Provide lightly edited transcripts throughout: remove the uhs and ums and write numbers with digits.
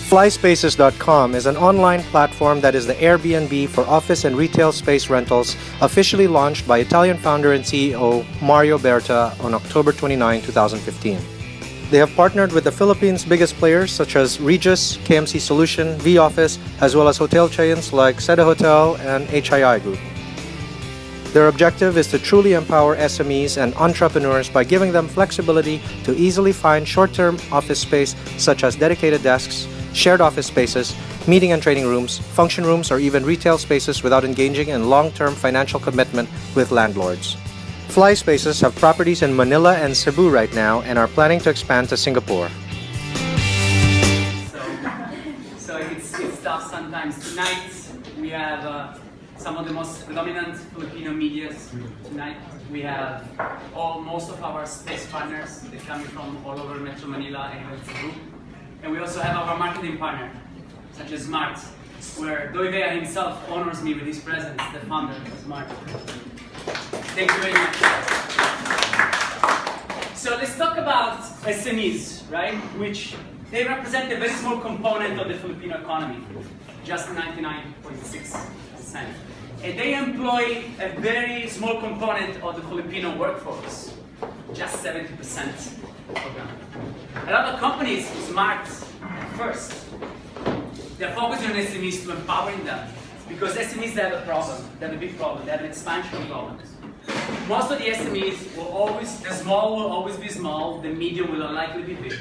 Flyspaces.com is an online platform that is the Airbnb for office and retail space rentals, officially launched by Italian founder and CEO Mario Berta on October 29, 2015. They have partnered with the Philippines' biggest players such as Regus, KMC Solution, VOffice, as well as hotel chains like Seda Hotel and HII Group. Their objective is to truly empower SMEs and entrepreneurs by giving them flexibility to easily find short-term office space such as dedicated desks, shared office spaces, meeting and training rooms, function rooms, or even retail spaces without engaging in long-term financial commitment with landlords. Flyspaces have properties in Manila and Cebu right now and are planning to expand to Singapore. So it's tough sometimes. Tonight we have some of the most dominant Filipino medias. Tonight we have most of our space partners. They're coming from all over Metro Manila and Cebu. And we also have our marketing partner, such as Smart, where Doivea himself honors me with his presence, the founder of Smart. Thank you very much. So let's talk about SMEs, right? Which they represent a very small component of the Filipino economy, just 99.6%. And they employ a very small component of the Filipino workforce, just 70% of them. A lot of companies, Smart first, they're focusing on SMEs to empowering them, because SMEs, they have a problem, they have a big problem, they have an expansion problem. Most of the SMEs will always, the small will always be small, the medium will unlikely be big.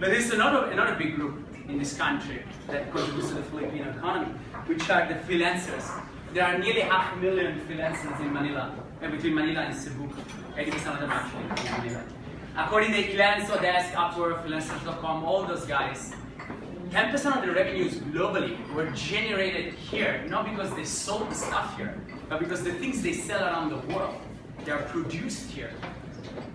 But there's another big group in this country that contributes to the Filipino economy, which are the freelancers. There are nearly 500,000 freelancers in Manila, between Manila and Cebu. 80% of them actually in Manila. According to Ilanso, Desk, Upwork, freelancers.com, all those guys, 10% of the revenues globally were generated here, not because they sold the stuff here, but because the things they sell around the world, they are produced here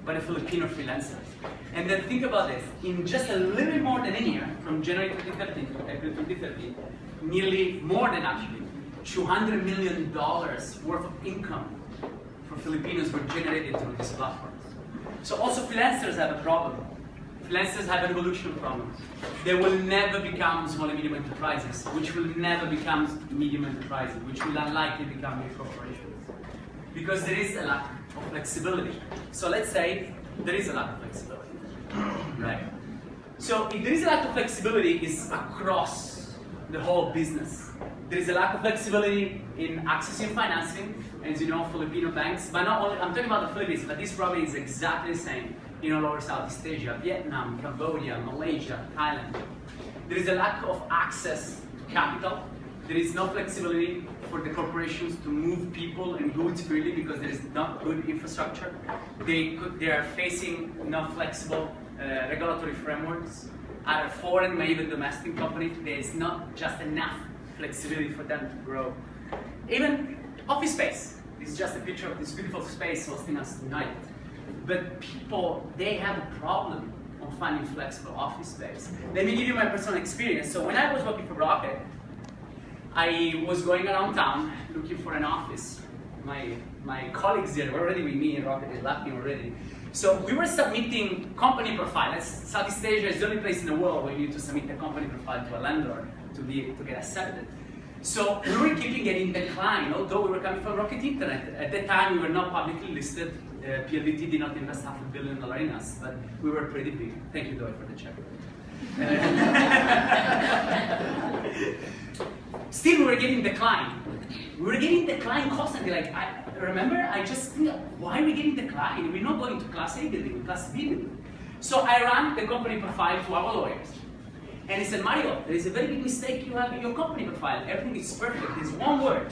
by the Filipino freelancers. And then think about this, in just a little bit more than a year, from January 2013 to April 2013, nearly more than actually, $200 million worth of income for Filipinos were generated through these platforms. So also freelancers have a problem. Freelancers have an evolution problem. They will never become small and medium enterprises, which will never become medium enterprises, which will unlikely become big corporations. Because there is a lack of flexibility. So let's say there is a lack of flexibility, right? So if there is a lack of flexibility, it's across the whole business. There is a lack of flexibility in accessing financing, as you know, Filipino banks, but not only, I'm talking about the Philippines, but this probably is exactly the same in all over Southeast Asia, Vietnam, Cambodia, Malaysia, Thailand. There is a lack of access to capital. There is no flexibility for the corporations to move people and goods freely because there is not good infrastructure. They are facing not flexible regulatory frameworks. Either foreign, maybe even domestic companies, there is not just enough flexibility for them to grow. Even office space. This is just a picture of this beautiful space hosting us tonight. But people, they have a problem on finding flexible office space. Let me give you my personal experience. So when I was working for Rocket, I was going around town looking for an office. My colleagues there were already with me in Rocket, they left me already. So we were submitting company profiles. Southeast Asia is the only place in the world where you need to submit a company profile to a landlord to get accepted. So we were keeping getting declined, although we were coming from Rocket Internet. At that time, we were not publicly listed. PLDT did not invest $500 million in us, but we were pretty big. Thank you, Doi, for the check. Still, we were getting declined. We were getting declined constantly. Like, I just think, why are we getting declined? We're not going to Class A building, Class B building. So I ran the company profile to our lawyers. And he said, Mario, there is a very big mistake you have in your company profile. Everything is perfect. There's one word,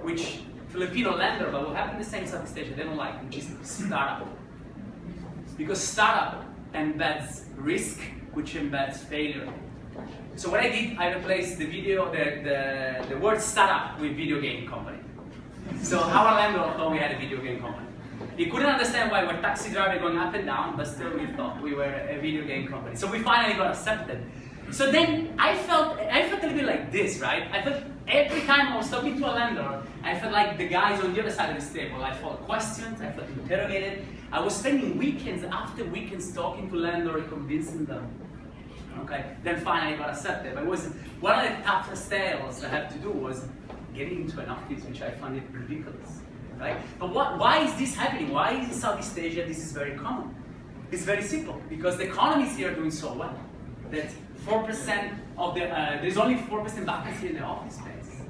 which Filipino lender, but will happen the same Southeast Asia, they don't like, which is startup. Because startup embeds risk, which embeds failure. So what I did, I replaced the word startup with video game company. So our landlord thought we had a video game company. He couldn't understand why we're taxi driver going up and down, but still we thought we were a video game company. So we finally got accepted. So then I felt a little bit like this, right? I felt every time I was talking to a landlord, I felt like the guys on the other side of this table. I felt questions, I felt interrogated. I was spending weekends after weekends talking to landlords, convincing them. Okay, then finally I got accepted. But it was one of the toughest sales I had to do was getting into an office, which I found it ridiculous, right? But why is this happening? Why in Southeast Asia this is very common? It's very simple, because the economies here are doing so well that 4% of the, there's only 4% vacancy in the office space.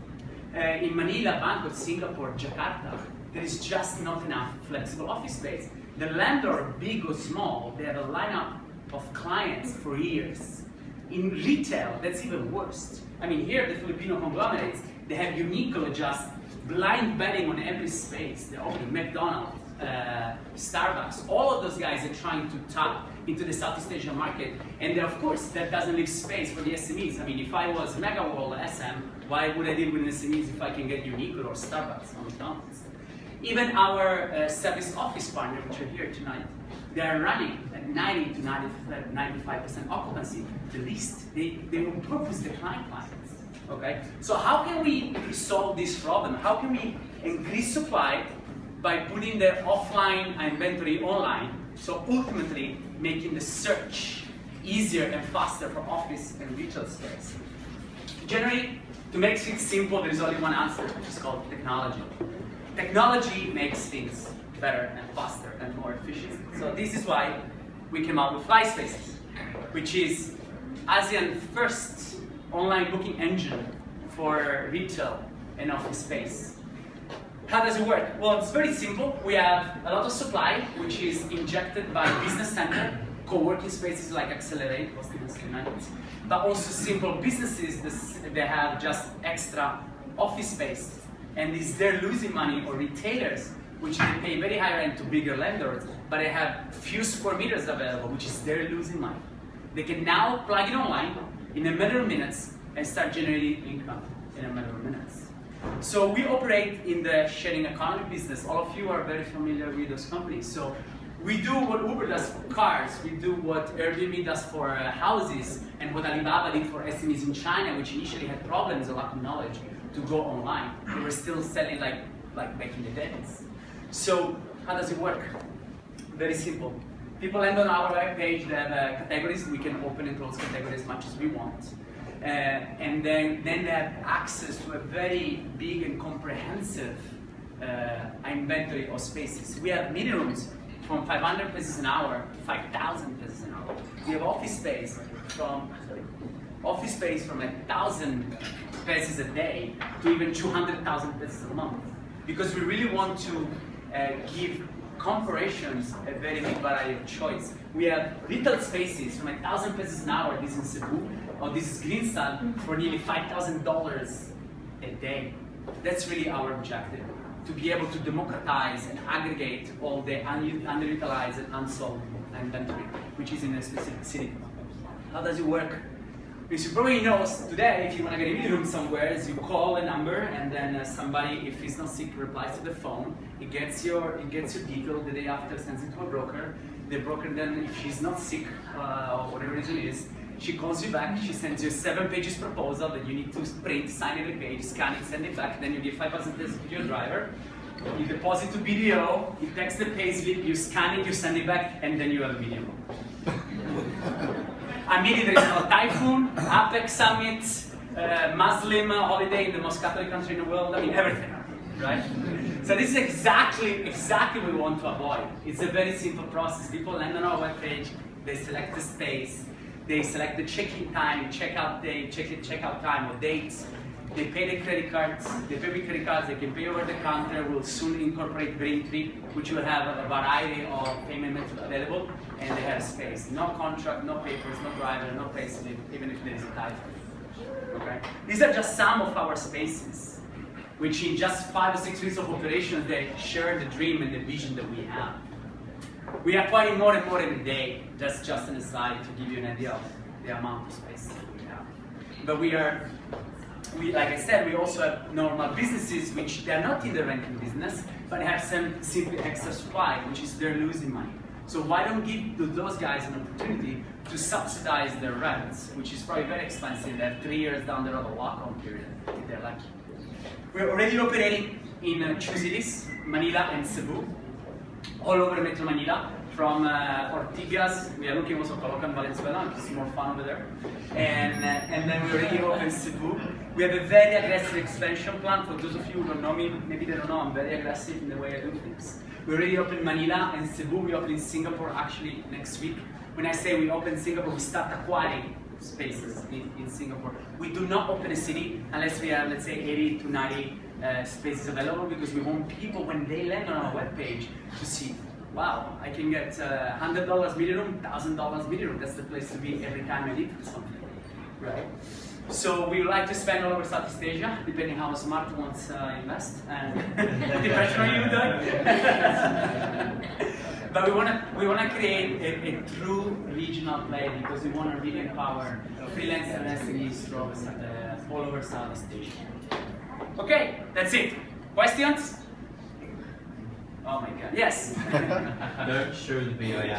In Manila, Bangkok, Singapore, Jakarta, there is just not enough flexible office space. The landlord, big or small, they have a lineup of clients for years. In retail, that's even worse. I mean, here, the Filipino conglomerates, they have Uniqlo just blind betting on every space. They're opening McDonald's, Starbucks, all of those guys are trying to tap into the Southeast Asian market. And then, of course, that doesn't leave space for the SMEs. I mean, if I was Megawall SM, why would I deal with SMEs if I can get Uniqlo or Starbucks or McDonald's? Even our service office partner, which are here tonight, they are running at 90 to 95% occupancy, the least. They will purpose decline clients, okay? So how can we solve this problem? How can we increase supply by putting the offline inventory online, so ultimately making the search easier and faster for office and retail space? Generally, to make it simple, there is only one answer, which is called technology. Technology makes things better and faster and more efficient. So this is why we came out with FlySpaces, which is ASEAN's first online booking engine for retail and office space. How does it work? Well, it's very simple. We have a lot of supply, which is injected by business center, co-working spaces like Acceler8, but also simple businesses that have just extra office space. And is they're losing money, or retailers, which they pay very high rent to bigger landlords, but they have few square meters available, which is they're losing money. They can now plug it online in a matter of minutes and start generating income in a matter of minutes. So we operate in the sharing economy business. All of you are very familiar with those companies. So we do what Uber does for cars, we do what Airbnb does for houses, and what Alibaba did for SMEs in China, which initially had problems, a lack of knowledge, to go online. They were still selling like back in the days. So how does it work? Very simple. People land on our web page, they have categories. We can open and close categories as much as we want. And then they have access to a very big and comprehensive inventory of spaces. We have meeting rooms from 500 pesos an hour to 5,000 pesos an hour. We have office space from 1,000 pesos a day to even 200,000 pesos a month, because we really want to give corporations a very big variety of choice. We have retail spaces from 1,000 pesos an hour, this is in Cebu, or this is Greensand, for nearly $5,000 a day. That's really our objective, to be able to democratize and aggregate all the underutilized and unsold inventory, which is in a specific city. How does it work? Because you probably know today, if you want to get a meeting room somewhere, is you call a number, and then somebody, if he's not sick, replies to the phone. It gets your detail. The day after, sends it to a broker. The broker then, if she's not sick, or whatever reason it is, she calls you back. She sends you a 7-page proposal that you need to print, sign every page, scan it, send it back. Then you give 5,000 pesos to your driver. You deposit to BDO. You text the payslip. You scan it. You send it back, and then you have a meeting room. I mean, there is no typhoon, Apex Summit, Muslim holiday in the most Catholic country in the world. I mean, everything, right? So this is exactly what we want to avoid. It's a very simple process. People land on our webpage, they select the space, they select the check-in time, check-out day, check-out time or dates. They pay the credit cards. They pay with credit cards. They can pay over the counter. We'll soon incorporate Braintree, which will have a variety of payment methods available, and they have space. No contract, no papers, no driver, no payslip, even if there is a typhoon. Okay? These are just some of our spaces, which in just 5 or 6 weeks of operations, they share the dream and the vision that we have. We are acquiring more and more every day. That's just an aside to give you an idea of the amount of space that we have. But like I said, we also have normal businesses which they're not in the renting business, but have some simply extra supply, which is they're losing money. So why don't give those guys an opportunity to subsidize their rents, which is probably very expensive. They have 3 years down the road of lock-on period, if they're lucky. We're already operating in 2 cities, Manila and Cebu, all over Metro Manila. From Ortigas, we are looking also Caloocan, Valenzuela, which is more fun over there. And then we already open Cebu. We have a very aggressive expansion plan. For those of you who don't know me, maybe they don't know, I'm very aggressive in the way I do things. We already opened Manila and Cebu. We open in Singapore actually next week. When I say we open Singapore, we start acquiring spaces in Singapore. We do not open a city unless we have, let's say, 80 to 90 spaces available, because we want people, when they land on our webpage, to see, wow, I can get $100 mini room, $1,000 mini room. That's the place to be every time I need something, right? So we would like to spend all over Southeast Asia, depending how smart one wants to invest. And the pressure on you, Doug. But we want to create a true regional play, because we want to really empower freelancers and SMEs all over Southeast Asia. Okay, that's it. Questions? Oh my God, yes. Don't show the VIR.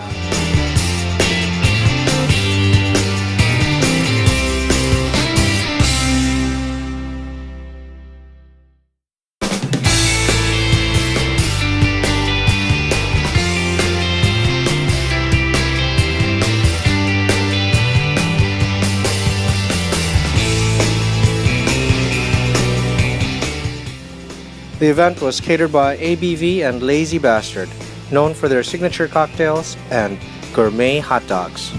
The event was catered by ABV and Lazy Bastard, known for their signature cocktails and gourmet hot dogs.